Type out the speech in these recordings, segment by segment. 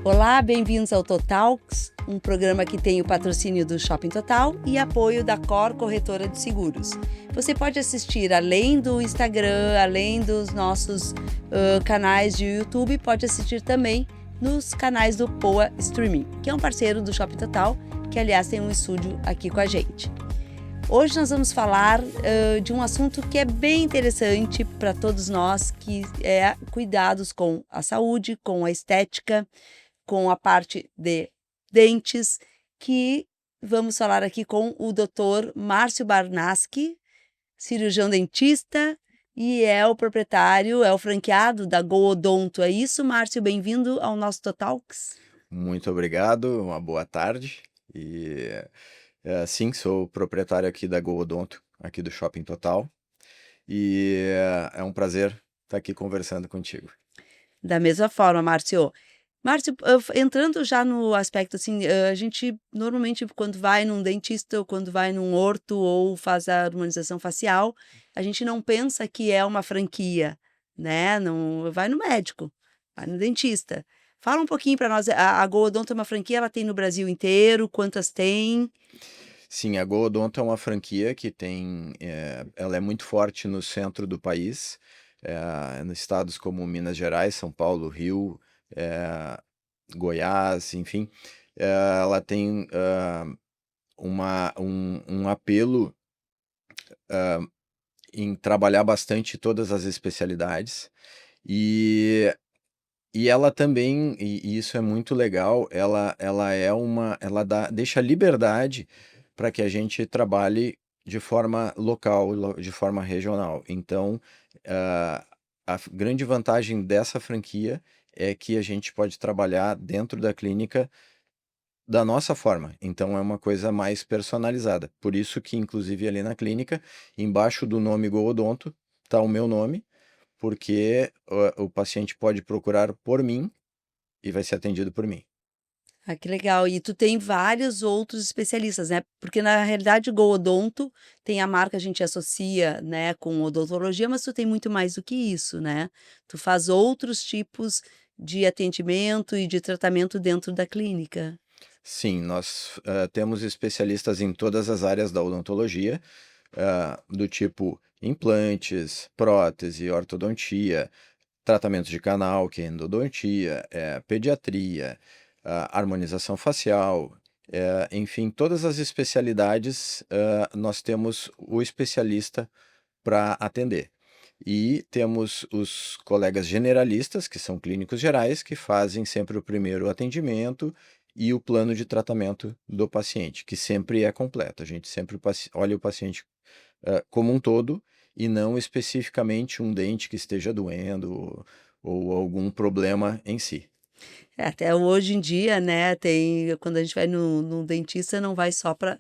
Olá, bem-vindos ao Totalks, um programa que tem o patrocínio do Shopping Total e apoio da Cor Corretora de Seguros. Você pode assistir além do Instagram, além dos nossos canais de YouTube, pode assistir também nos canais do Poa Streaming, que é um parceiro do Shopping Total, que aliás tem um estúdio aqui com a gente. Hoje nós vamos falar de um assunto que é bem interessante para todos nós, que é cuidados com a saúde, com a estética, com a parte de dentes, que vamos falar aqui com o Dr. Márcio Barnaski, cirurgião dentista, e é o proprietário, é o franqueado da Go Odonto. É isso, Márcio? Bem-vindo ao nosso Totalks. Muito obrigado, uma boa tarde. Sim, sou proprietário aqui da Go Odonto, aqui do Shopping Total. E é um prazer estar aqui conversando contigo. Da mesma forma, Márcio. Márcio, entrando já no aspecto assim, a gente normalmente quando vai num dentista ou quando vai num orto ou faz a harmonização facial, a gente não pensa que é uma franquia, né? Não vai no médico, vai no dentista. Fala um pouquinho para nós, a Go Odonto é uma franquia, ela tem no Brasil inteiro, quantas tem? Sim, a Go Odonto é uma franquia que ela é muito forte no centro do país, nos estados como Minas Gerais, São Paulo, Rio, Goiás, enfim. Ela tem um apelo em trabalhar bastante todas as especialidades e ela também, e isso é muito legal, ela deixa liberdade para que a gente trabalhe de forma local, de forma regional. Então, a grande vantagem dessa franquia é que a gente pode trabalhar dentro da clínica da nossa forma. Então, é uma coisa mais personalizada. Por isso que, inclusive, ali na clínica, embaixo do nome Go Odonto, está o meu nome, porque o paciente pode procurar por mim e vai ser atendido por mim. Ah, que legal. E tu tem vários outros especialistas, né? Porque na realidade o Go Odonto tem a marca, a gente associa, né, com odontologia, mas tu tem muito mais do que isso, né? Tu faz outros tipos de atendimento e de tratamento dentro da clínica. Sim, nós temos especialistas em todas as áreas da odontologia, do tipo implantes, prótese, ortodontia, tratamento de canal, que é endodontia, pediatria, harmonização facial, enfim, todas as especialidades, nós temos o especialista para atender. E temos os colegas generalistas, que são clínicos gerais, que fazem sempre o primeiro atendimento e o plano de tratamento do paciente, que sempre é completo. A gente sempre olha o paciente como um todo e não especificamente um dente que esteja doendo ou algum problema em si. Até hoje em dia, né, tem quando a gente vai no dentista, não vai só para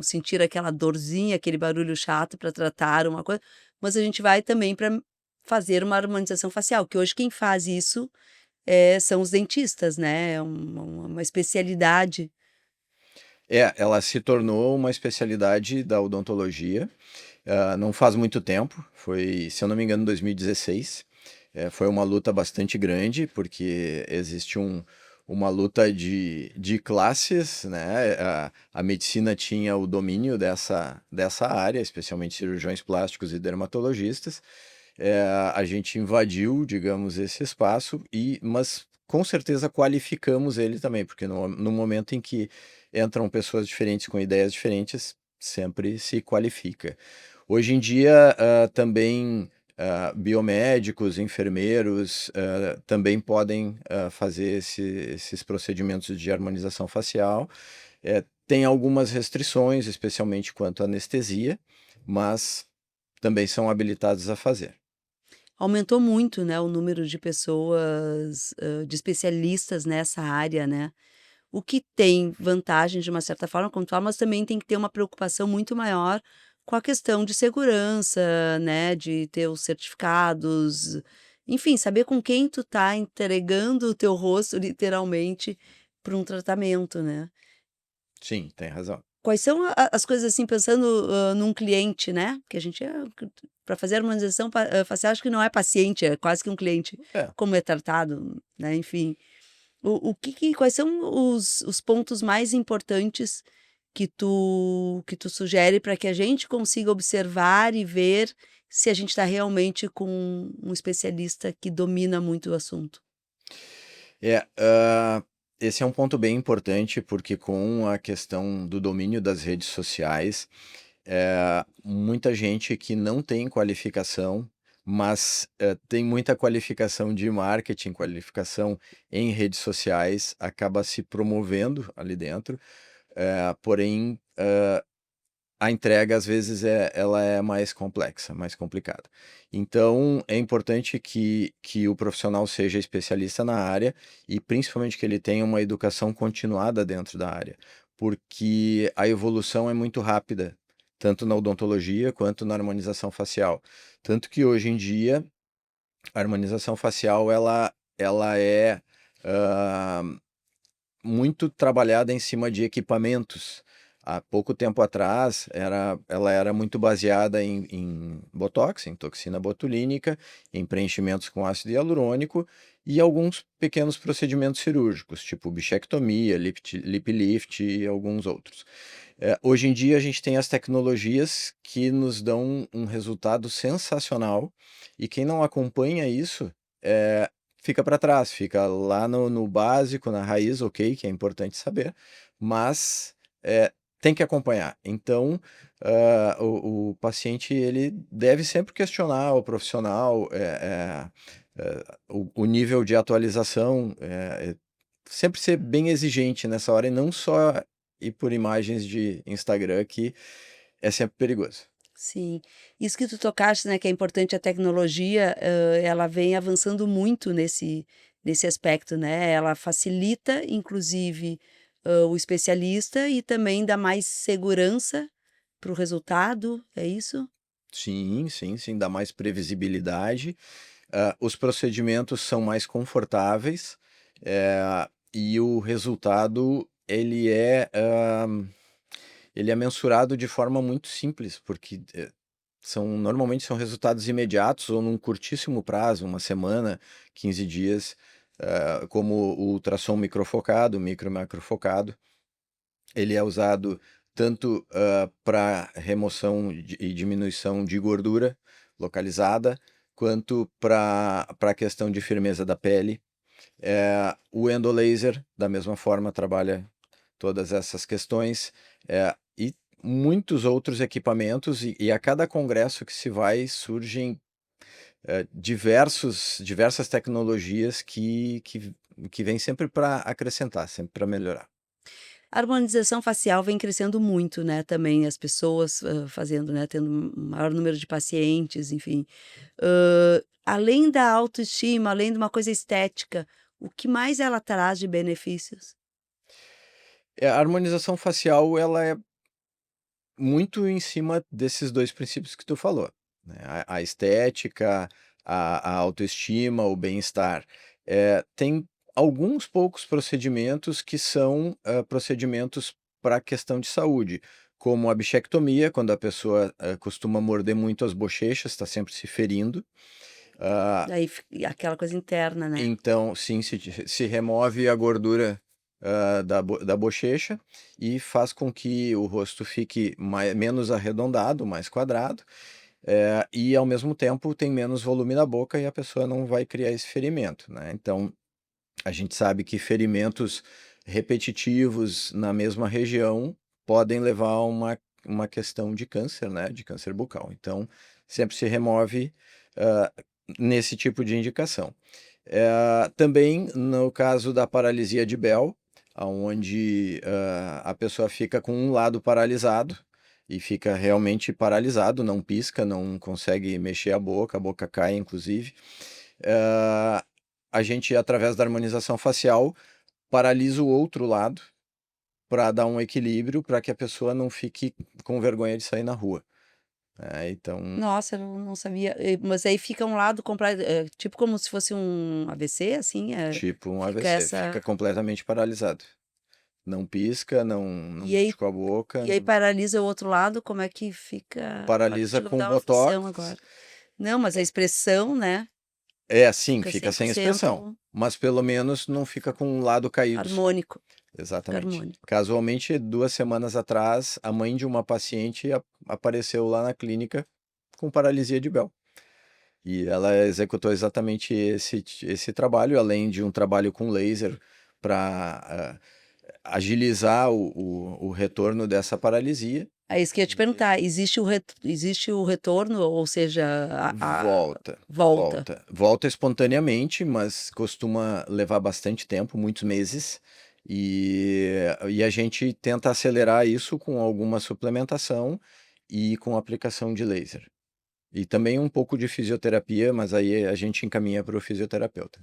sentir aquela dorzinha, aquele barulho chato para tratar uma coisa, mas a gente vai também para fazer uma harmonização facial, que hoje quem faz isso, são os dentistas, né, é uma especialidade. Ela se tornou uma especialidade da odontologia, não faz muito tempo, foi, se eu não me engano, 2016. Foi uma luta bastante grande, porque existe uma luta de classes, né? A medicina tinha o domínio dessa área, especialmente cirurgiões plásticos e dermatologistas. A gente invadiu, digamos, esse espaço, mas com certeza qualificamos ele também, porque no momento em que entram pessoas diferentes com ideias diferentes, sempre se qualifica. Hoje em dia, também biomédicos, enfermeiros também podem fazer esses procedimentos de harmonização facial. Tem algumas restrições, especialmente quanto à anestesia, mas também são habilitados a fazer. Aumentou muito, né, o número de pessoas, de especialistas nessa área, né. O que tem vantagem de uma certa forma, como tu fala, mas também tem que ter uma preocupação muito maior com a questão de segurança, né, de ter os certificados, enfim, saber com quem tu tá entregando o teu rosto literalmente para um tratamento, né. Sim, tem razão. Quais são as coisas, assim, pensando, num cliente, né, que a gente para fazer harmonização facial acho que não é paciente, é quase que um cliente, É. como é tratado, né, enfim. Quais são os pontos mais importantes que tu sugere para que a gente consiga observar e ver se a gente está realmente com um especialista que domina muito o assunto? É, esse é um ponto bem importante, porque com a questão do domínio das redes sociais, muita gente que não tem qualificação, mas tem muita qualificação de marketing, qualificação em redes sociais, acaba se promovendo ali dentro, porém a entrega às vezes ela é mais complexa, mais complicada. Então é importante que o profissional seja especialista na área e principalmente que ele tenha uma educação continuada dentro da área, porque a evolução é muito rápida, tanto na odontologia quanto na harmonização facial. Tanto que hoje em dia a harmonização facial ela é ah, muito trabalhada em cima de equipamentos. Há pouco tempo atrás, ela era muito baseada em botox, em toxina botulínica, em preenchimentos com ácido hialurônico e alguns pequenos procedimentos cirúrgicos, tipo bichectomia, lip lift e alguns outros. Hoje em dia, a gente tem as tecnologias que nos dão um resultado sensacional e quem não acompanha isso fica para trás, fica lá no básico, na raiz, ok, que é importante saber, mas tem que acompanhar. Então, o paciente ele deve sempre questionar o profissional, o nível de atualização, sempre ser bem exigente nessa hora e não só ir por imagens de Instagram, que é sempre perigoso. Sim. Isso que tu tocaste, né, que é importante a tecnologia, ela vem avançando muito nesse aspecto, né, ela facilita inclusive, o especialista e também dá mais segurança para o resultado, é isso? Sim, sim, sim, dá mais previsibilidade. Os procedimentos são mais confortáveis, e o resultado ele é mensurado de forma muito simples, porque normalmente são resultados imediatos ou num curtíssimo prazo, uma semana, 15 dias, como o ultrassom microfocado, micro e macrofocado. Ele é usado tanto para remoção e diminuição de gordura localizada, quanto para a questão de firmeza da pele. O endolaser, da mesma forma, trabalha todas essas questões, e muitos outros equipamentos, e a cada congresso que se vai surgem diversas tecnologias que vêm sempre para acrescentar, sempre para melhorar. A harmonização facial vem crescendo muito, né, também as pessoas, fazendo, né, tendo um maior número de pacientes, enfim. Além da autoestima, além de uma coisa estética, o que mais ela traz de benefícios? A harmonização facial ela é muito em cima desses 2 princípios que tu falou, né, a estética, a autoestima, o bem-estar. Tem alguns poucos procedimentos que são, procedimentos para questão de saúde, como a bichectomia, quando a pessoa, costuma morder muito as bochechas, está sempre se ferindo. Ah, Daí aquela coisa interna, né. então sim, se remove a gordura, da bochecha e faz com que o rosto fique menos arredondado, mais quadrado, e ao mesmo tempo tem menos volume na boca e a pessoa não vai criar esse ferimento, né. Então, a gente sabe que ferimentos repetitivos na mesma região podem levar a uma questão de câncer, né, de câncer bucal. Então, sempre se remove, hã, nesse tipo de indicação. Também no caso da paralisia de Bell, aonde, a pessoa fica com um lado paralisado e fica realmente paralisado, não pisca, não consegue mexer a boca cai inclusive. Hã, a gente, através da harmonização facial, paralisa o outro lado para dar um equilíbrio, para que a pessoa não fique com vergonha de sair na rua. Então, Nossa, eu não sabia. Mas aí fica um lado completo, tipo como se fosse um AVC, assim, tipo um fica AVC, essa fica completamente paralisado. Não pisca, não e mexe aí com a boca, e aí paralisa o outro lado, como é que fica? Agora paralisa chegou a me com dar uma aflição botox. agora. Não, mas a expressão, né. Sim, Fica fica sem expressão, 100% mas pelo menos não fica com um lado caído. harmônico. Exatamente. Harmônico. Casualmente, 2 semanas atrás, a mãe de uma paciente apareceu lá na clínica com paralisia de Bell. E ela executou exatamente esse trabalho, além de um trabalho com laser para agilizar o retorno dessa paralisia. É isso que eu ia te perguntar, existe o retorno, ou seja, a Volta, volta? volta espontaneamente, mas costuma levar bastante tempo, muitos meses, e a gente tenta acelerar isso com alguma suplementação e com aplicação de laser. E também um pouco de fisioterapia, mas aí a gente encaminha para o fisioterapeuta.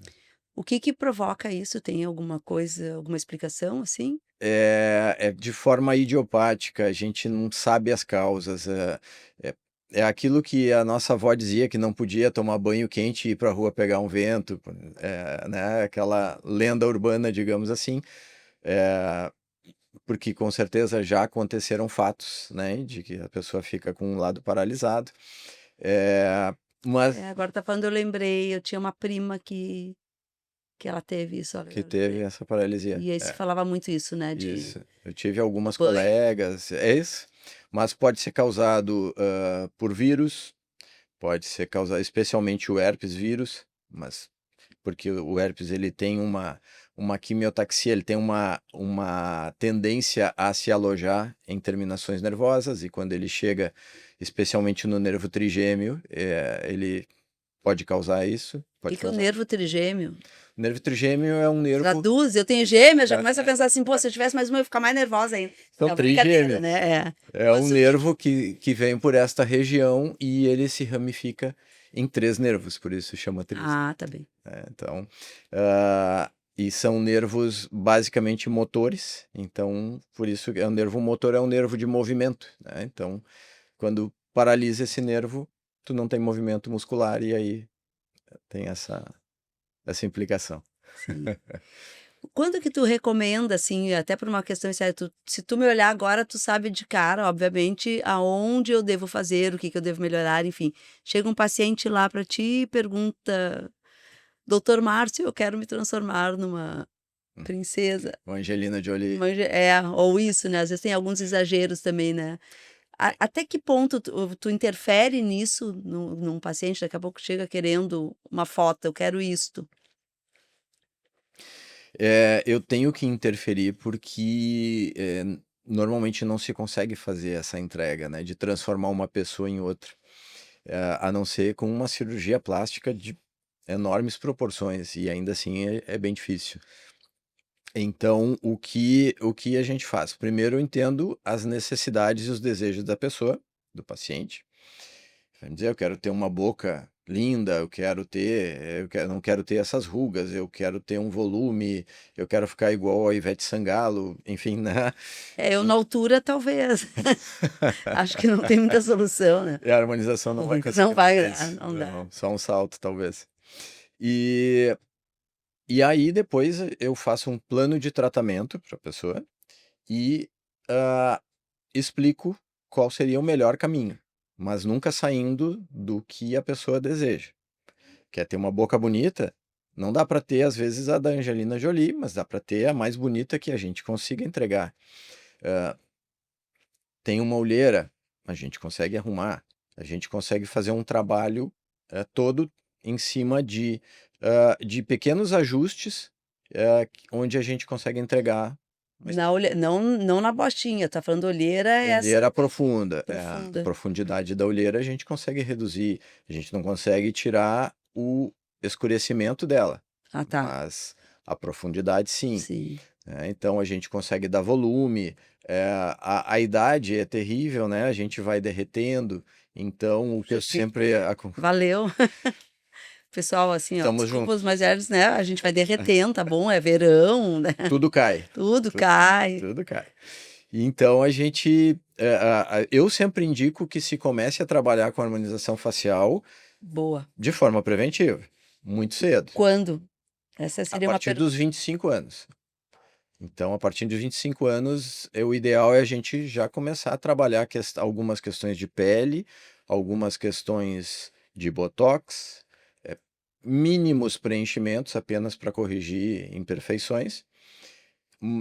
O que que provoca isso? Tem alguma coisa, alguma explicação, assim? É de forma idiopática, a gente não sabe as causas. É, é aquilo que a nossa avó dizia, que não podia tomar banho quente e ir para a rua pegar um vento, né? Aquela lenda urbana, digamos assim. É, porque com certeza já aconteceram fatos, né? De que a pessoa fica com um lado paralisado. É, mas Agora tá falando, eu lembrei, eu tinha uma prima que ela teve isso, olha, que eu teve lembrei. essa paralisia. E aí se falava muito isso, né, de Isso. Eu tive algumas banho. colegas, é isso, mas pode ser causado por vírus, pode ser causado, especialmente o herpes vírus, mas porque o herpes ele tem uma quimiotaxia, ele tem uma tendência a se alojar em terminações nervosas, e quando ele chega, especialmente no nervo trigêmeo, ele pode causar isso, O que pode que é o causar. nervo trigêmeo? O nervo trigêmeo é um nervo. Traduz, eu tenho gêmeas, já É, começo a pensar assim, pô, se eu tivesse mais uma eu ia ficar mais nervosa ainda. são Não, brincadeira, trigêmeos. né, É um Mas o que nervo que vem por esta região e ele se ramifica em 3 nervos, por isso chama tríceps. tá bem. Então, ah, e são nervos basicamente motores, então por isso é um nervo motor, é um nervo de movimento, né? Então, quando paralisa esse nervo, tu não tem movimento muscular e aí tem essa implicação. Sim. Quando que tu recomenda, assim, até por uma questão séria, se tu me olhar agora, tu sabe de cara, obviamente, aonde eu devo fazer, o que que eu devo melhorar, enfim. Chega um paciente lá para ti e pergunta: "Doutor Márcio, eu quero me transformar numa princesa". O Angelina Jolie. Ou isso, né, às vezes tem alguns exageros também, né. Até que ponto tu interfere nisso num paciente, daqui a pouco chega querendo uma foto, "Eu quero isto". Eu tenho que interferir porque normalmente não se consegue fazer essa entrega, né, de transformar uma pessoa em outra, a não ser com uma cirurgia plástica de enormes proporções, e ainda assim é bem difícil. Então, o que a gente faz? Primeiro, eu entendo as necessidades e os desejos da pessoa, do paciente. Vamos dizer, eu quero ter uma boca linda, não quero ter essas rugas, eu quero ter um volume, eu quero ficar igual a Ivete Sangalo, enfim, né? Eu na altura talvez, acho que não tem muita solução, né. E a harmonização não vai Não conseguir vai fazer dar, isso. não dá. Não, só um salto, talvez. E, e aí, depois, eu faço um plano de tratamento para a pessoa e ah, explico qual seria o melhor caminho, mas nunca saindo do que a pessoa deseja. Quer ter uma boca bonita? Não dá para ter, às vezes, a da Angelina Jolie, mas dá para ter a mais bonita que a gente consiga entregar. Tem uma olheira, a gente consegue arrumar, a gente consegue fazer um trabalho todo em cima de pequenos ajustes, onde a gente consegue entregar uma Não na bostinha, tá falando olheira essa olheira profunda. A profunda. profundidade da olheira a gente consegue reduzir, a gente não consegue tirar o escurecimento dela, Tá. mas a profundidade sim. Sim. Então a gente consegue dar volume. A idade é terrível, né? A gente vai derretendo. Então o que eu sempre Valeu. Pessoal, assim, ó, estamos desculpa os juntos. mais velhos, né, a gente vai derretendo, tá bom, é verão, né, Tudo cai, tudo tu- cai. tudo cai. Então a gente, eu sempre indico que se comece a trabalhar com harmonização facial Boa. de forma preventiva, muito cedo, Quando? Essa a seria uma partir dos 25 anos. Então, a partir dos 25 anos, o ideal é a gente já começar a trabalhar algumas questões de pele, algumas questões de botox, mínimos preenchimentos apenas para corrigir imperfeições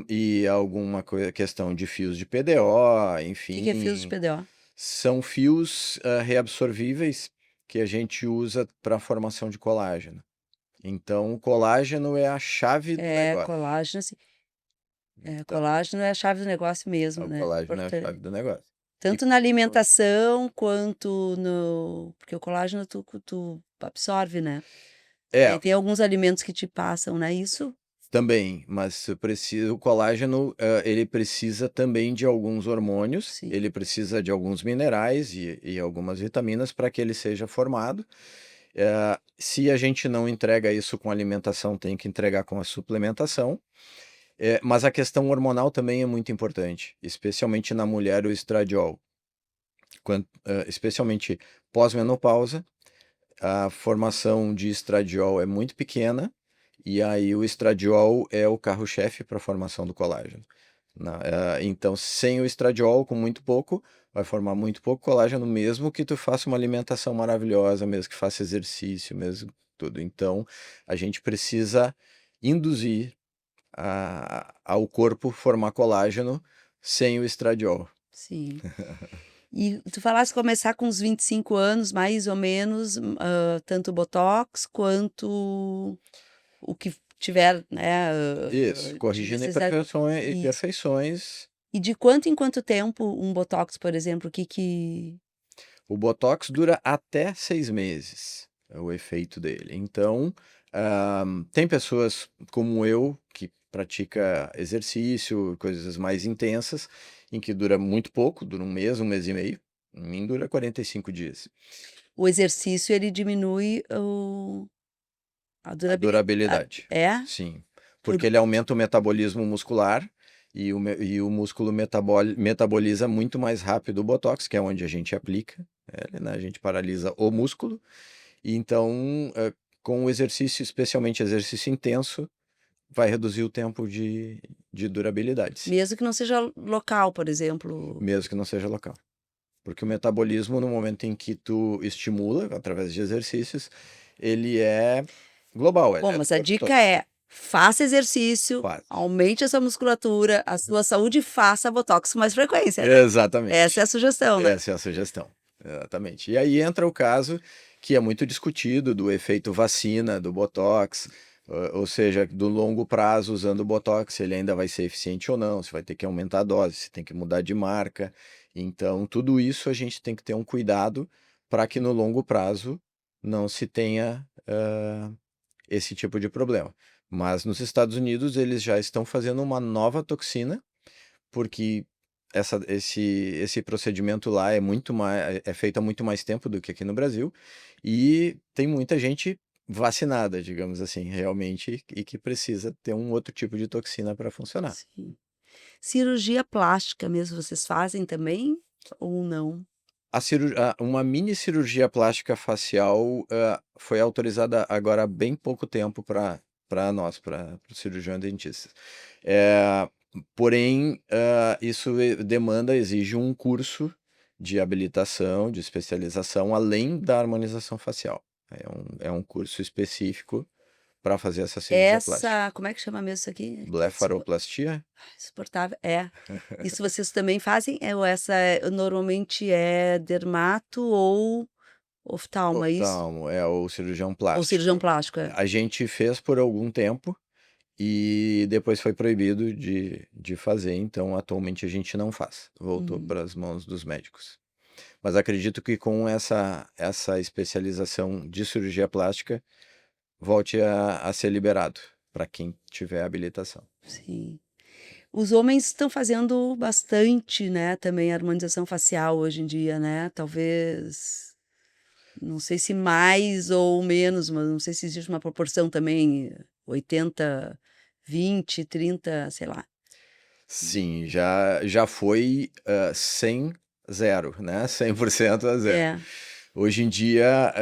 e alguma questão de fios de PDO, O que é fios de enfim, PDO? são fios reabsorvíveis que a gente usa para a formação de colágeno. Então, o colágeno é a chave do negócio. Colágeno, assim, Então, colágeno é a chave do negócio mesmo, o né? colágeno é a chave do negócio. E Tanto na alimentação quanto no. Porque o colágeno tu absorve, né? E aí é, tem alguns alimentos que te passam, né? Isso? também, mas o colágeno, ele precisa também de alguns hormônios, Sim. ele precisa de alguns minerais e algumas vitaminas para que ele seja formado. Se a gente não entrega isso com alimentação, tem que entregar com a suplementação. Mas a questão hormonal também é muito importante, especialmente na mulher, o estradiol. Especialmente pós-menopausa, a formação de estradiol é muito pequena, e aí o estradiol é o carro-chefe para a formação do colágeno. Então, sem o estradiol, com muito pouco, vai formar muito pouco colágeno, mesmo que tu faça uma alimentação maravilhosa, mesmo que faça exercício, mesmo tudo. Então, a gente precisa induzir ao corpo formar colágeno sem o estradiol. Sim. E tu falaste começar com uns 25 anos, mais ou menos, tanto o Botox quanto o que tiver, né? Isso, De corrigindo necessidade. Isso. imperfeições. E de quanto em quanto tempo um Botox, por exemplo, o que que. O Botox dura até 6 meses, é o efeito dele. Então, tem pessoas como eu que pratica exercício, coisas mais intensas, em que dura muito pouco, dura um mês e meio. Em mim dura 45 dias. O exercício ele diminui a A durabilidade. durabilidade, É? sim. Por, Porque ele aumenta o metabolismo muscular e o músculo metaboliza muito mais rápido o Botox, que é onde a gente aplica ele, né? A gente paralisa o músculo. E então, com o exercício, especialmente exercício intenso, vai reduzir o tempo de durabilidade, sim. mesmo que não seja local, por exemplo. Mesmo que não seja local. Porque o metabolismo, no momento em que tu estimula, através de exercícios, ele é global, ele Bom, é do mas a corpo todo. dica é: faça exercício, Faz. aumente a sua musculatura, a sua saúde e faça Botox com mais frequência, né? Essa é Exatamente. a sugestão, né? Essa é a sugestão. Exatamente. E aí entra o caso que é muito discutido do efeito vacina do Botox, ou seja, do longo prazo usando o Botox, se ele ainda vai ser eficiente ou não, se vai ter que aumentar a dose, se tem que mudar de marca. Então, tudo isso a gente tem que ter um cuidado para que no longo prazo não se tenha esse tipo de problema. Mas nos Estados Unidos eles já estão fazendo uma nova toxina porque esse procedimento lá é feito há muito mais tempo do que aqui no Brasil, e tem muita gente vacinada, digamos assim, realmente, e que precisa ter um outro tipo de toxina para funcionar. Sim. Cirurgia plástica mesmo, vocês fazem também ou não? Uma mini cirurgia plástica facial foi autorizada agora há bem pouco tempo para nós, para o cirurgião dentista. É, porém, isso exige um curso de habilitação, de especialização, além da harmonização facial. É um curso específico para fazer essa cirurgia plástica. Como é que chama mesmo isso aqui? Blefaroplastia? Insuportável. Isso vocês também fazem? Ou normalmente é dermato ou oftalmo, é isso? Oftalmo, é o cirurgião Ou cirurgião plástico. plástico, é. A gente fez por algum tempo e depois foi proibido de fazer, então atualmente a gente não faz. Voltou para as mãos dos médicos. Mas acredito que com essa especialização de cirurgia plástica volte a ser liberado para quem tiver habilitação. Sim. Os homens estão fazendo bastante, né, também harmonização facial hoje em dia, né? Talvez, não sei se mais ou menos, mas não sei se existe uma proporção também, 80, 20, 30, sei lá. Sim, já foi 100, 0, né? 100% a 0. É, Hoje em dia,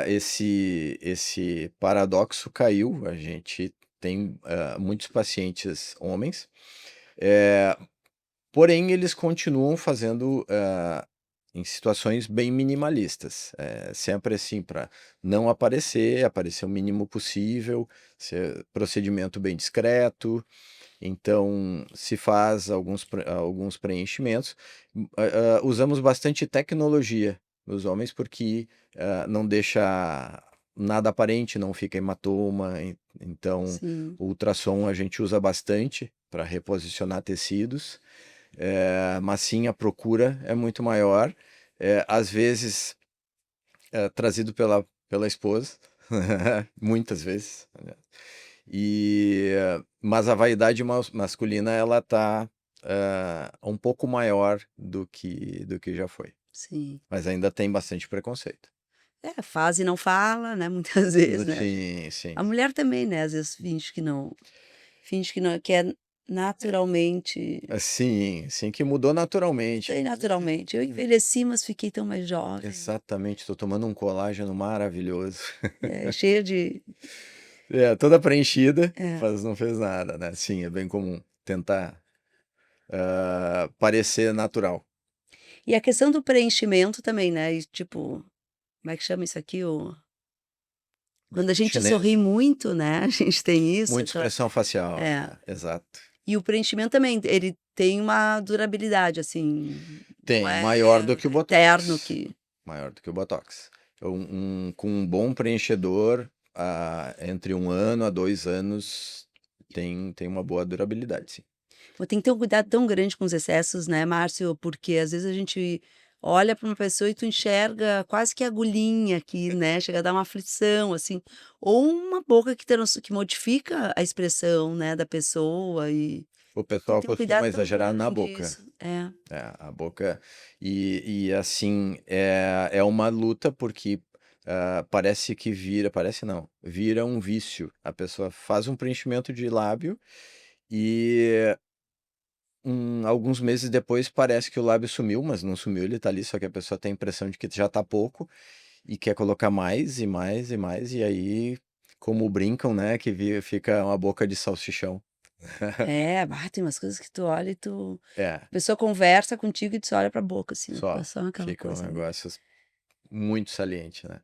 esse paradoxo caiu. A gente tem muitos pacientes homens, porém eles continuam fazendo em situações bem minimalistas. Sempre assim, para não aparecer o mínimo possível, ser procedimento bem discreto. Então, se faz alguns preenchimentos. Usamos bastante tecnologia nos homens porque não deixa nada aparente, não fica hematoma. Então, Sim. o ultrassom a gente usa bastante para reposicionar tecidos, mas sim a procura é muito maior. Às vezes, trazido pela esposa, muitas vezes. Mas a vaidade masculina ela tá um pouco maior do que já foi. Sim. Mas ainda tem bastante preconceito. Faz e não fala, né, muitas vezes, né. Sim, sim. A mulher também, né, às vezes finge que não que é naturalmente Sim, sim, que mudou naturalmente. sei naturalmente. Eu envelheci, mas fiquei tão mais jovem. Exatamente, estou tomando um colágeno maravilhoso. Cheia de Toda preenchida, é. mas não fez nada, né? Sim, é bem comum tentar parecer natural. E a questão do preenchimento também, né, e tipo, como é que chama isso aqui? Quando a gente sorri Chinês, muito, né, a gente tem isso, muita expressão facial. é. Exato. E o preenchimento também, ele tem uma durabilidade, assim, não Tem, é maior do que o eterno Botox. que Maior do que o Botox. Com um bom preenchedor, entre 1 ano a 2 anos, tem uma boa durabilidade, sim. tem que ter um cuidado tão grande com os excessos, né, Márcio, porque às vezes a gente olha para uma pessoa e tu enxerga quase que agulhinha aqui, né, chega a dar uma aflição, assim, ou uma boca que modifica a expressão, né, da pessoa e O tem pessoal que ter um cuidado costuma tão exagerar na grande boca. isso. É. A boca. E assim, é uma luta porque parece que vira. Parece não. Vira um vício. A pessoa faz um preenchimento de lábio e alguns meses depois parece que o lábio sumiu, mas não sumiu, ele tá ali, só que a pessoa tem a impressão de que já tá pouco e quer colocar mais e mais e mais, e aí, como brincam, né, que fica uma boca de salsichão. Tem umas coisas que tu olha e É, a pessoa conversa contigo e tu só olha pra boca, assim, fica só. só aquela Fica um coisa ali. negócio muito saliente, né?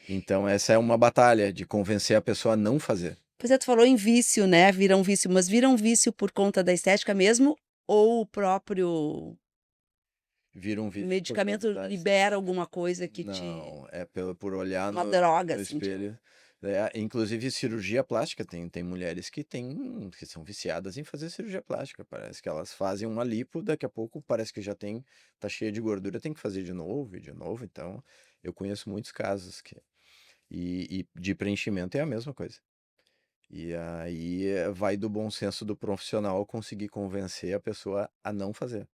Então, essa é uma batalha de convencer a pessoa a não fazer. Pois é, tu falou em vício, né, vira um vício, mas vira um vício por conta da estética mesmo ou o próprio Vira um vício por conta medicamento da libera alguma coisa que te Não, é por olhar uma no, droga, no assim, tipo espelho. Inclusive cirurgia plástica, tem mulheres que são viciadas em fazer cirurgia plástica. Parece que elas fazem uma lipo, daqui a pouco parece que tá cheia de gordura, tem que fazer de novo e de novo. Então, eu conheço muitos casos e de preenchimento é a mesma coisa. E aí vai do bom senso do profissional conseguir convencer a pessoa a não fazer.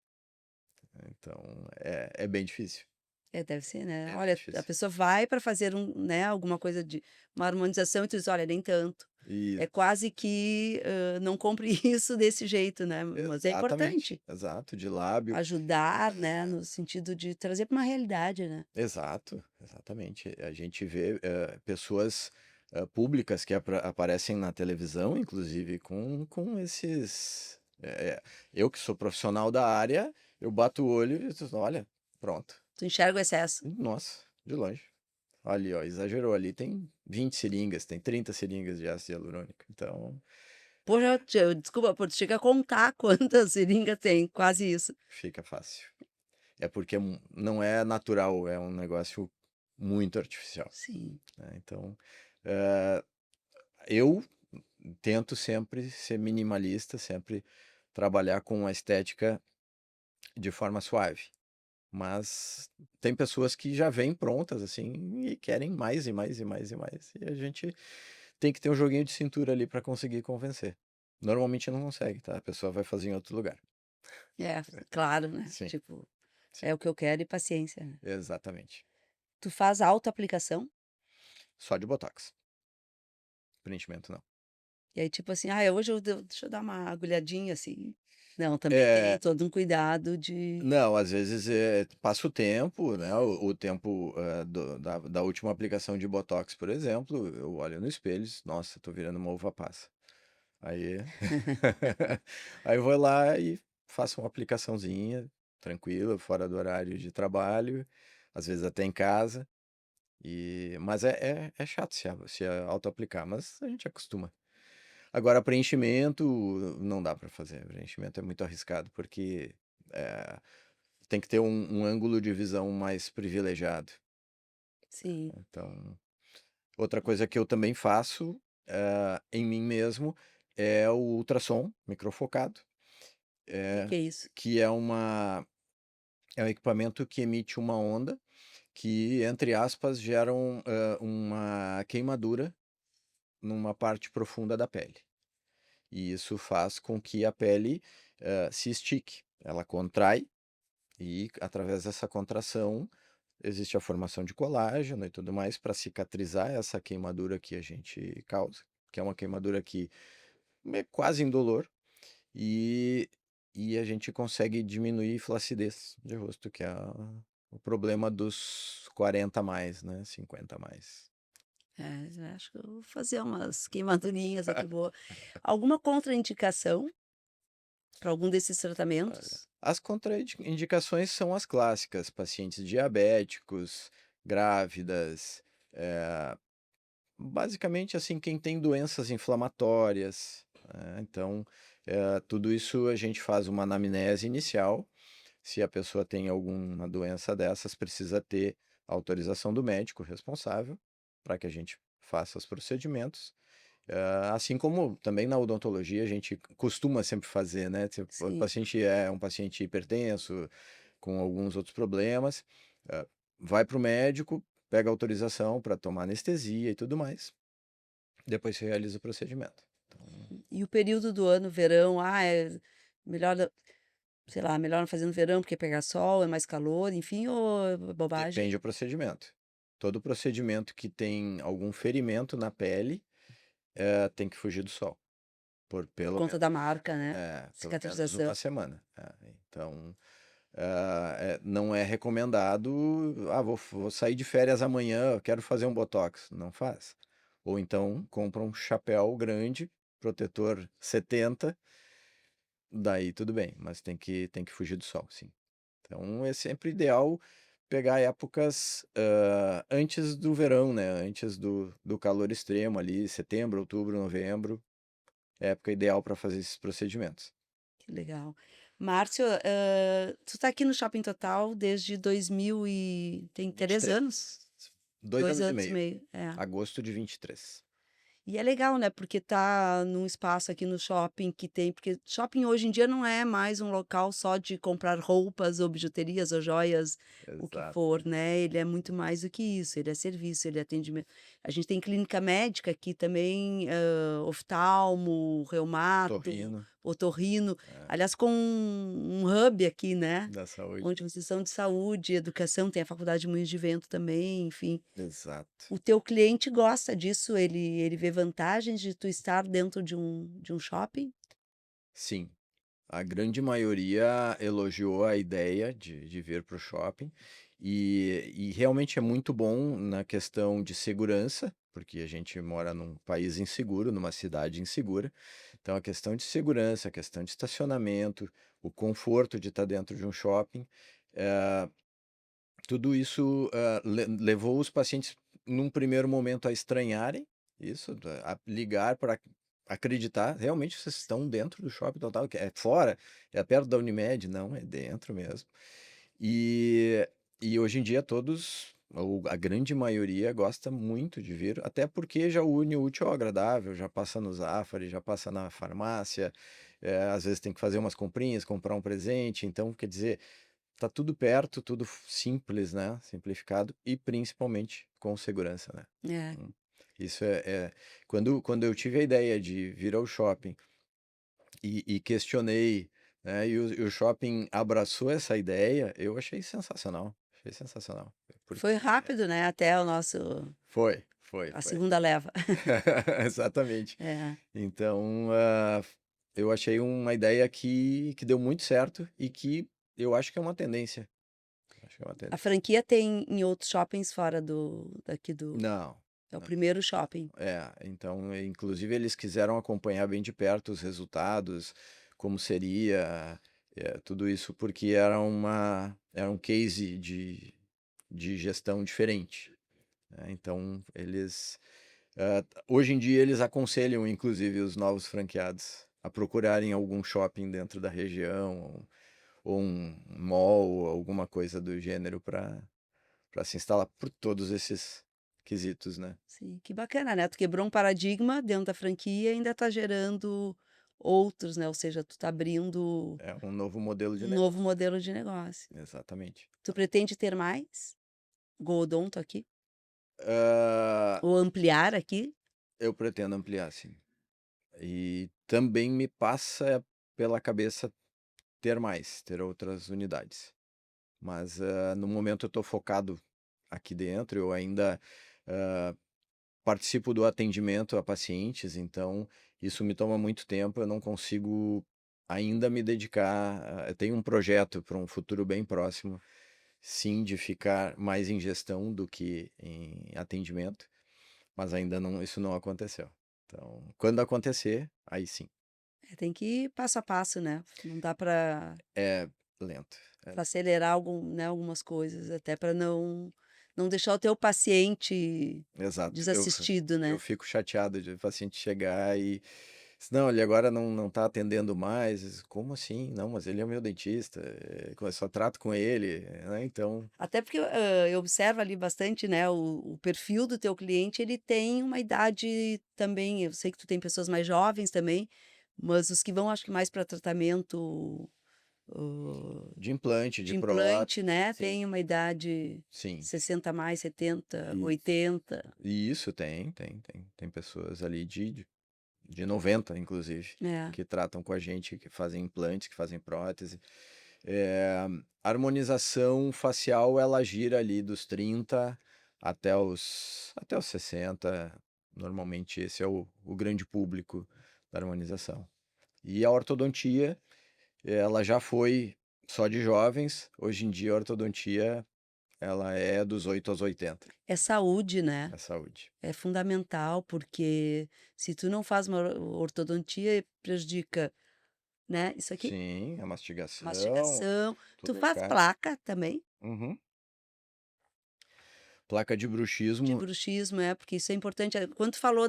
Então, é bem difícil. deve ser, né. É bem Olha, a difícil. pessoa vai para fazer né, alguma coisa de uma harmonização e tu diz: "Olha, nem tanto". É Isso. quase que, não compre isso desse jeito, né, mas é Exatamente, importante. exato, de lábio. Ajudar, né, no sentido de trazer para uma realidade, né. Exato, exatamente. A gente vê pessoas públicas que aparecem na televisão, inclusive, com esses. Eu que sou profissional da área, eu bato o olho e digo, olha, pronto. Tu enxerga o excesso. Nossa, de longe. Ali, ó, exagerou ali, tem 20 seringas, tem 30 seringas de ácido hialurônico. Então, Poxa, desculpa, pô, tu chega a contar quantas seringas tem, quase isso. fica fácil. É porque não é natural, é um negócio muito artificial, Sim, né? Então, eh, eu tento sempre ser minimalista, sempre trabalhar com a estética de forma suave. Mas tem pessoas que já vêm prontas assim e querem mais e mais e mais e mais. E a gente tem que ter um joguinho de cintura ali para conseguir convencer. Normalmente não consegue, tá? A pessoa vai fazer em outro lugar. claro, né, Sim, tipo, sim, é o que eu quero e paciência, né. exatamente. Tu faz autoaplicação? Só de botox. Preenchimento não. E aí, tipo assim: hoje deixa eu dar uma agulhadinha, assim. Não, também tem É, todo um cuidado de não, às vezes passa o tempo, né? O tempo da última aplicação de Botox, por exemplo, eu olho no espelho e digo, nossa, tô virando uma uva passa. Aí, aí eu vou lá e faço uma aplicaçãozinha, tranquilo, fora do horário de trabalho, às vezes até em casa. Mas é chato se auto-aplicar, mas a gente acostuma. Agora, preenchimento não dá para fazer. Preenchimento é muito arriscado, porque é, tem que ter um ângulo de visão mais privilegiado. Sim. Então, outra coisa que eu também faço em mim mesmo é o ultrassom microfocado, O que é, é isso? que é um equipamento que emite uma onda que, entre aspas, gera uma queimadura numa parte profunda da pele. E isso faz com que a pele se estique. Ela contrai e, através dessa contração, existe a formação de colágeno e tudo mais para cicatrizar essa queimadura que a gente causa, que é uma queimadura que é quase indolor, e, e a gente consegue diminuir flacidez de rosto, que é o problema dos 40 a mais, né? 50 a mais. Eu acho que eu vou fazer umas queimadurinhas aqui, boa. Alguma contraindicação para algum desses Olha, tratamentos? as contraindicações são as clássicas: pacientes diabéticos, grávidas, eh, basicamente assim, quem tem doenças inflamatórias, né? Então, tudo isso a gente faz uma anamnese inicial. Se a pessoa tem alguma doença dessas, precisa ter autorização do médico responsável para que a gente faça os procedimentos. Assim como também na odontologia a gente costuma sempre fazer, né? Se o Sim. paciente é um paciente hipertenso, com alguns outros problemas, eh, vai para o médico, pega autorização para tomar anestesia e tudo mais. Depois se realiza o procedimento. Então, E o período do ano, verão, é melhor, sei lá, melhor não fazer no verão porque pega sol, é mais calor, enfim, ou é bobagem? depende do procedimento. Todo procedimento que tem algum ferimento na pele, tem que fugir do sol, por Por pelo conta da menos, marca, né? pelo menos uma Cicatrização. semana. Então, não é recomendado, vou sair de férias amanhã, quero fazer um botox. Não faz. Ou então compra um chapéu grande, protetor 70, daí tudo bem, mas tem que fugir do sol, sim. Então é sempre ideal pegar épocas antes do verão, né? Antes do calor extremo ali, setembro, outubro, novembro, é a época ideal para fazer esses procedimentos. Que legal. Márcio, tu tá aqui no Shopping Total desde 2000 e tem 3 23. anos? 2 2 anos e anos e meio. meio, é. Agosto de 23. E é legal, né, porque tá num espaço aqui no shopping que tem porque shopping hoje em dia não é mais um local só de comprar roupas ou bijuterias ou joias, o que Exato. for, né, ele é muito mais do que isso, ele é serviço, ele é atendimento. A gente tem clínica médica aqui também, oftalmo, reumato, Torrino, otorrino, aliás com um hub aqui, né, da saúde. onde vocês são de saúde, educação, tem a faculdade de Moinhos de Vento também, enfim. Exato. O teu cliente gosta disso? Ele vê vantagens de tu estar dentro de um shopping? Sim, a grande maioria elogiou a ideia de vir para o shopping, e realmente é muito bom na questão de segurança, porque a gente mora num país inseguro, numa cidade insegura. Então, a questão de segurança, a questão de estacionamento, o conforto de estar dentro de um shopping, eh, tudo isso levou os pacientes, num primeiro momento, a estranharem isso, a ligar para acreditar, realmente vocês estão dentro do shopping total, que é fora, é perto da Unimed, não, é dentro mesmo. E, e hoje em dia todos, ou a grande maioria, gosta muito de vir, até porque já une o útil ao agradável, já passa no Zafari, já passa na farmácia, às vezes tem que fazer umas comprinhas, comprar um presente, então quer dizer, tá tudo perto, tudo simples, né? Simplificado e principalmente com segurança, né? É. Hum. Isso quando eu tive a ideia de vir ao shopping e questionei, né? E o shopping abraçou essa ideia, eu achei sensacional. Achei sensacional. Foi Porque rápido, né, até o nosso foi, foi, a foi. segunda leva. Exatamente. É. Então, eu achei uma ideia que deu muito certo e que eu acho que é uma tendência. Acho que é uma A tendência. franquia tem em outros shoppings fora daqui do Não, é o não. primeiro shopping. Então, inclusive eles quiseram acompanhar bem de perto os resultados, como seria, Tudo isso porque era um case de gestão diferente, né? Então, hoje em dia, eles aconselham, inclusive, os novos franqueados a procurarem algum shopping dentro da região, ou um mall, ou alguma coisa do gênero para se instalar por todos esses quesitos, né? Sim, que bacana, né, tu quebrou um paradigma dentro da franquia e ainda tá gerando outros, né, ou seja, tu tá abrindo É um novo modelo de um novo negócio. modelo de negócio. Exatamente. Tu pretende ter mais Godonto aqui? Ah, Ou ampliar aqui? eu pretendo ampliar, sim. E também me passa pela cabeça ter outras unidades. Mas no momento eu estou focado aqui dentro, eu ainda ah, participo do atendimento a pacientes, então isso me toma muito tempo, eu não consigo ainda me dedicar. Eu tenho um projeto para um futuro bem próximo, sim, de ficar mais em gestão do que em atendimento, mas ainda não, isso não aconteceu. Então, quando acontecer, aí sim. Tem que ir passo a passo, né, não dá para É lento. É, acelerar algumas coisas, até para não deixar o teu paciente exato. desassistido, Eu né. fico chateado de o paciente chegar e não, ele agora não está atendendo mais. Como assim? Não, mas ele é o meu dentista, eu só trato com ele, né? Então, Até porque, eu observo ali bastante, né, o perfil do teu cliente, ele tem uma idade também, eu sei que tu tem pessoas mais jovens também, mas os que vão acho que mais para tratamento, hã, de implante, de de implante, prótese, né, sim, tem uma idade sim. 60 mais, 70, E, 80. e isso tem pessoas ali de 90, inclusive, É. que tratam com a gente, que fazem implantes, que fazem prótese. É, a harmonização facial, ela gira ali dos 30 até os 60. Normalmente esse é o grande público da harmonização. E a ortodontia, ela já foi só de jovens. Hoje em dia a ortodontia, ela é dos 8 aos 80. É saúde, né, É saúde. é fundamental, porque se tu não faz uma ortodontia, prejudica, né, isso aqui, Sim, a mastigação, mastigação. Tu tudo faz cai. placa também? Uhum. Placa de De bruxismo, bruxismo, é, porque isso é importante. Quando tu falou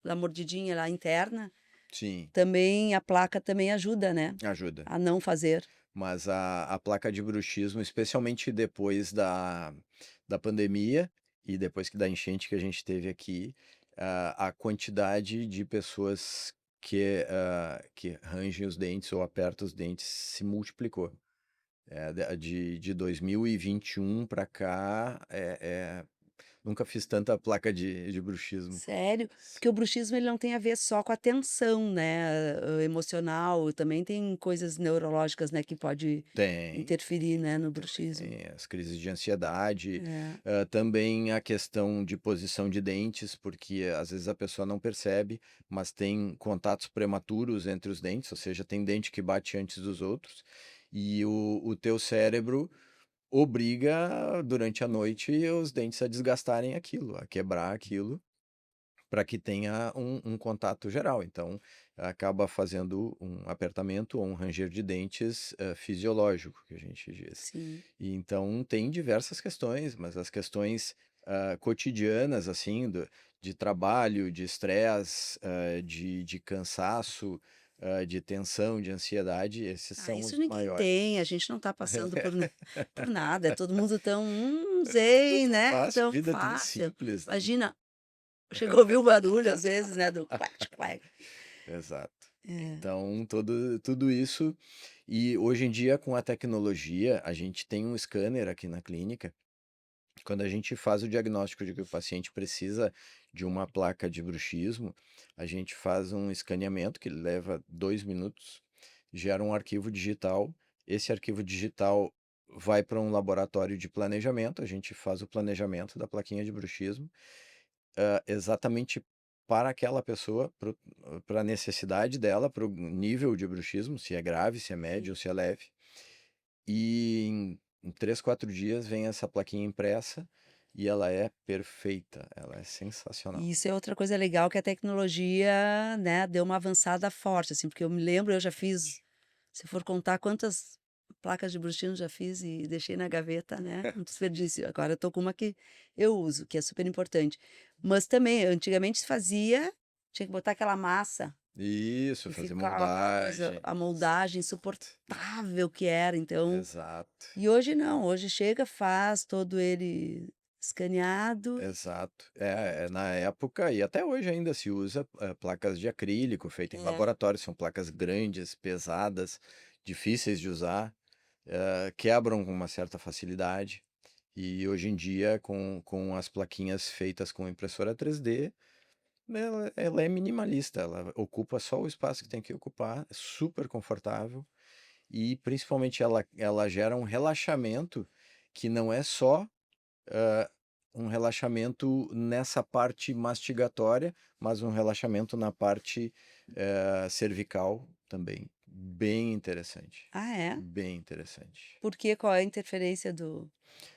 da mordidinha lá interna, sim, também a placa também ajuda, né, ajuda. a não fazer. Mas a placa de bruxismo, especialmente depois da pandemia e depois da enchente que a gente teve aqui, a quantidade de pessoas que rangem os dentes ou apertam os dentes se multiplicou. De 2021 para cá, nunca fiz tanta placa de bruxismo. Sério? Porque o bruxismo ele não tem a ver só com a tensão, né, emocional, também tem coisas neurológicas, né, que pode Tem, interferir, né, no bruxismo. tem as crises de ansiedade, É. também a questão de posição de dentes, porque às vezes a pessoa não percebe, mas tem contatos prematuros entre os dentes, ou seja, tem dente que bate antes dos outros, e o teu cérebro obriga durante a noite os dentes a desgastarem aquilo, a quebrar aquilo, para que tenha um contato geral. Então, acaba fazendo um apertamento ou um ranger de dentes fisiológico, que a gente diz. Sim. E então tem diversas questões, mas as questões cotidianas, assim, de trabalho, de estresse, de cansaço, de tensão, de ansiedade, esses Ah, são isso os ninguém maiores. tem, a gente não tá passando por nada, é todo mundo tão, zen, Tudo né, fácil, tão vida tudo fácil. simples, né? Imagina, chegou a ouvir o barulho às vezes, né, do clac, clac. Exato. É, Então, tudo isso. E hoje em dia, com a tecnologia, a gente tem um scanner aqui na clínica. Quando a gente faz o diagnóstico de que o paciente precisa de uma placa de bruxismo, a gente faz um escaneamento que leva 2 minutos, gera um arquivo digital. Esse arquivo digital vai para um laboratório de planejamento. A gente faz o planejamento da plaquinha de bruxismo exatamente para aquela pessoa, para a necessidade dela, para o nível de bruxismo, se é grave, se é médio, sim. se é leve. E em 3, 4 dias vem essa plaquinha impressa e ela é perfeita, ela é sensacional. E isso é outra coisa legal que a tecnologia, né, deu uma avançada forte, assim, porque eu me lembro, eu já fiz Se for contar quantas placas de bruxismo já fiz e deixei na gaveta, né, um desperdício. Agora eu tô com uma que eu uso, que é super importante. Mas também, antigamente se fazia, tinha que botar aquela massa Isso, e fazer ficava aquela coisa, moldagem. a moldagem insuportável que era, então Exato, e hoje não, hoje chega, faz todo ele escaneado. exato. Na época e até hoje ainda se usa, placas de acrílico feito em É. laboratório, são placas grandes, pesadas, difíceis de usar, quebram com uma certa facilidade. E hoje em dia, com as plaquinhas feitas com impressora 3D, ela é minimalista, ela ocupa só o espaço que tem que ocupar, é super confortável e principalmente ela gera um relaxamento que não é só ah, um relaxamento nessa parte mastigatória, mas um relaxamento na parte cervical também. Bem interessante. Ah, é? Bem interessante. Por quê? Qual é a interferência do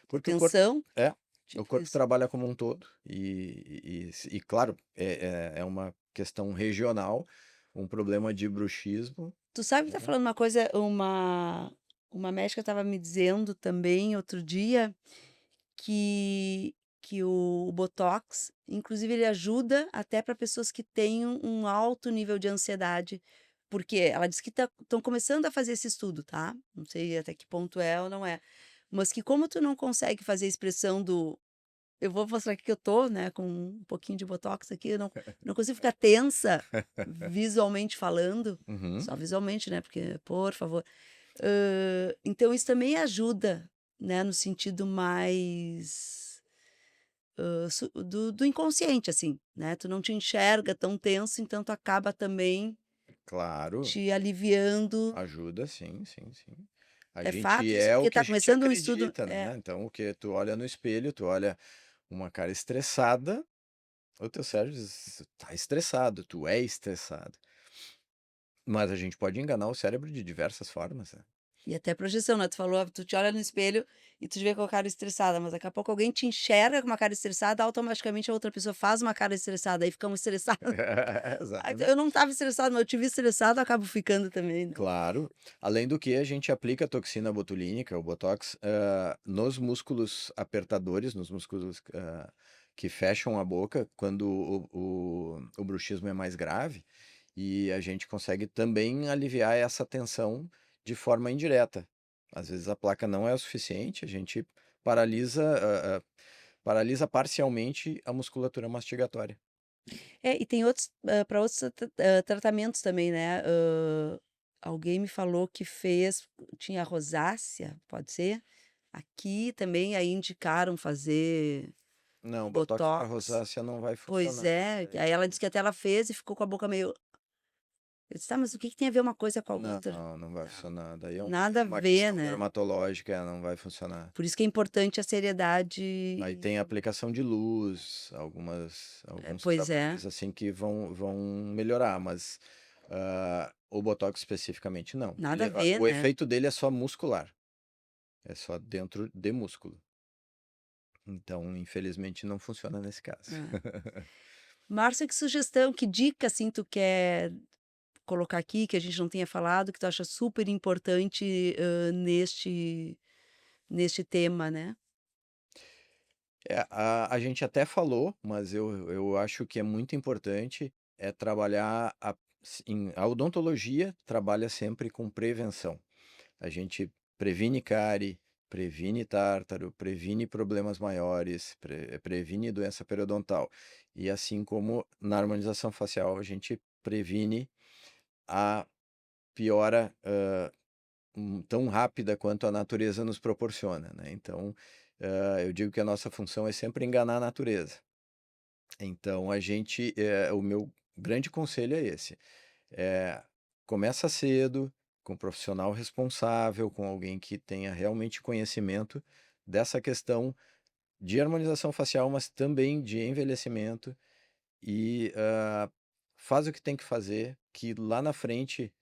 Porque tensão? é, o Tipo corpo isso. trabalha como um todo e claro, é uma questão regional, um problema de bruxismo. Tu sabe que tá Né? falando uma coisa, uma médica estava me dizendo também outro dia que o botox, inclusive ele ajuda até para pessoas que têm um alto nível de ansiedade, porque ela disse que estão começando a fazer esse estudo, tá, não sei até que ponto é ou não é, mas que como tu não consegue fazer a expressão do eu vou mostrar aqui que eu tô, né, com um pouquinho de botox aqui, eu não consigo ficar tensa visualmente falando, Uhum, só visualmente, né, porque, por favor. Então isso também ajuda, né, no sentido mais, do inconsciente, assim, né, tu não te enxerga tão tenso, então tu acaba também claro. te aliviando. Ajuda sim, sim, sim. A É fato gente isso, é o porque que a tá gente começando um estudo acredita, né, então o que tu olha no espelho, tu olha uma cara estressada, o teu cérebro diz: "Tá estressado, tu é estressado". Mas a gente pode enganar o cérebro de diversas formas, né. e até projeção, né, tu falou, tu te olha no espelho e tu te vê com a cara estressada, mas daqui a pouco alguém te enxerga com uma cara estressada, automaticamente a outra pessoa faz uma cara estressada, aí ficamos estressados. Aí eu Exatamente. não estava estressado, mas eu te vi estressado, eu acabo ficando também, né. Claro. Além do que a gente aplica a toxina botulínica, o botox, nos músculos apertadores, nos músculos, que fecham a boca quando o bruxismo é mais grave, e a gente consegue também aliviar essa tensão de forma indireta. Às vezes a placa não é o suficiente, a gente paralisa, paralisa parcialmente a musculatura mastigatória. É, e tem outros, para outros tratamentos também, né, alguém me falou que fez tinha rosácea, pode ser? Aqui também, aí indicaram fazer Não, botox para botox. rosácea não vai Pois funcionar. é, aí ela disse que até ela fez e ficou com a boca meio eu disse: "Tá, mas o que que tem a ver uma coisa com a Não, outra?" não vai Não, funcionar. Daí é nada a uma ver, questão né. dermatológica, não vai funcionar. Por isso que é importante a Aí seriedade. tem aplicação de luz, alguns Pois é, trabalhos assim que vão melhorar, mas o botox especificamente não. nada a ver, O né. efeito dele é só muscular, é só dentro de músculo. Então, infelizmente, não funciona nesse caso. É. Márcia, que sugestão, que dica, assim, tu quer colocar aqui, que a gente não tenha falado, que tu acha super importante, neste tema, né. A gente até falou, mas eu acho que é muito importante, trabalhar a odontologia trabalha sempre com prevenção. A gente previne cárie, previne tártaro, previne problemas maiores, previne doença periodontal. E assim como na harmonização facial, a gente previne a piora, tão rápida quanto a natureza nos proporciona, né. Então, eu digo que a nossa função é sempre enganar a natureza. Então o meu grande conselho é esse, começa cedo, com um profissional responsável, com alguém que tenha realmente conhecimento dessa questão de harmonização facial, mas também de envelhecimento e, faz o que tem que fazer, que lá na frente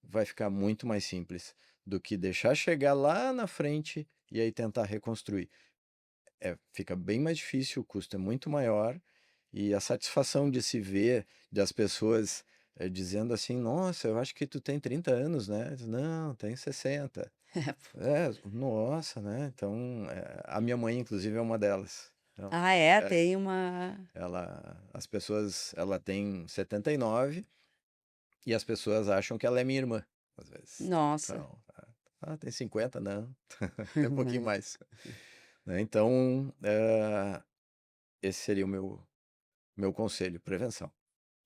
vai ficar muito mais simples do que deixar chegar lá na frente e aí tentar reconstruir. Fica bem mais difícil, o custo é muito maior e a satisfação de se ver, das pessoas dizendo assim, nossa, eu acho que tu tem 30 anos, né? Eu disse, não, tenho 60. Nossa, né? Então, a minha mãe, inclusive, é uma delas. Então, Ah, é? é, Tem uma. as pessoas, ela tem 79 e as pessoas acham que ela é minha irmã, às vezes. Nossa. Então, tem 50? Não, tem um pouquinho mais. Né? Então, esse seria o meu conselho, prevenção,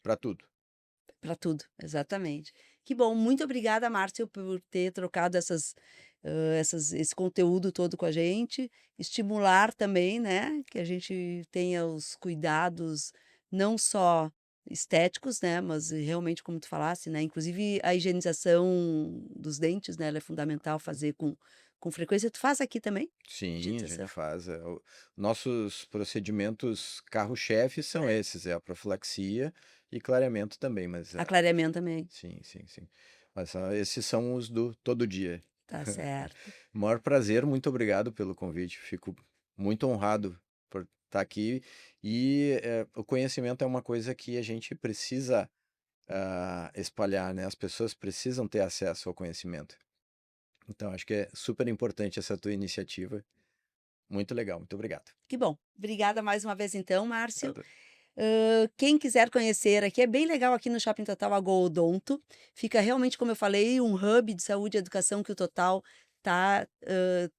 para tudo. Para tudo, exatamente. Que bom, muito obrigada, Márcio, por ter trocado esse conteúdo todo com a gente. Estimular também, né, que a gente tenha os cuidados não só estéticos, né, mas realmente, como tu falasse, né, inclusive a higienização dos dentes, né, ela é fundamental fazer com frequência. Tu faz aqui também? Sim, a gente Higienização. faz. Nossos procedimentos carro-chefe são esses, é a profilaxia e clareamento também, mas Aclareamento também. sim, sim, sim. Mas esses são os do todo dia. Tá certo. Maior prazer, muito obrigado pelo convite. Fico muito honrado por estar aqui. E o conhecimento é uma coisa que a gente precisa espalhar, né? As pessoas precisam ter acesso ao conhecimento. Então, acho que é super importante essa tua iniciativa. Muito legal, muito obrigado. Que bom. Obrigada mais uma vez então, Márcio. Nada. Quem quiser conhecer aqui, é bem legal aqui no Shopping Total a Go Odonto. Fica realmente, como eu falei, um hub de saúde e educação que o Total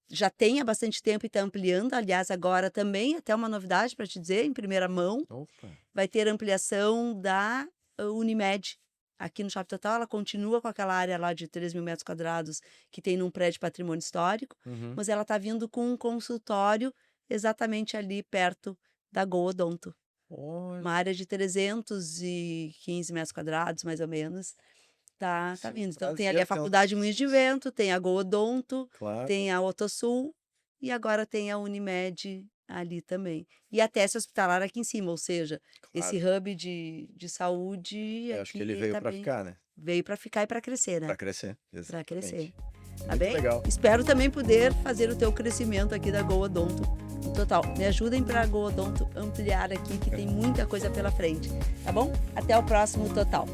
já tem há bastante tempo e está ampliando. Aliás, agora também, até uma novidade para te dizer, em primeira mão, Opa, vai ter ampliação da Unimed. Aqui no Shopping Total, ela continua com aquela área lá de 3.000 metros quadrados que tem num prédio patrimônio histórico, mas ela está vindo com um consultório exatamente ali perto da Go Odonto. olha, Uma área de 315 metros quadrados, mais ou menos, tá sim, vindo. Então tem ali prazer, a então, Faculdade Moinhos de Vento, tem a Go Odonto, claro, tem a Otosul e agora tem a Unimed ali também. E a Tese Hospitalar aqui em cima, ou seja, esse claro. hub de saúde Acho que ele aqui veio para também ficar, né? veio para ficar e para crescer, Para né? crescer, Para crescer. exatamente. Tá Muito bem? legal. Espero também poder fazer o teu crescimento aqui da Go Odonto no total. Me ajudem para a Go Odonto ampliar aqui, que tem muita coisa pela frente. Tá bom? Até o próximo Total.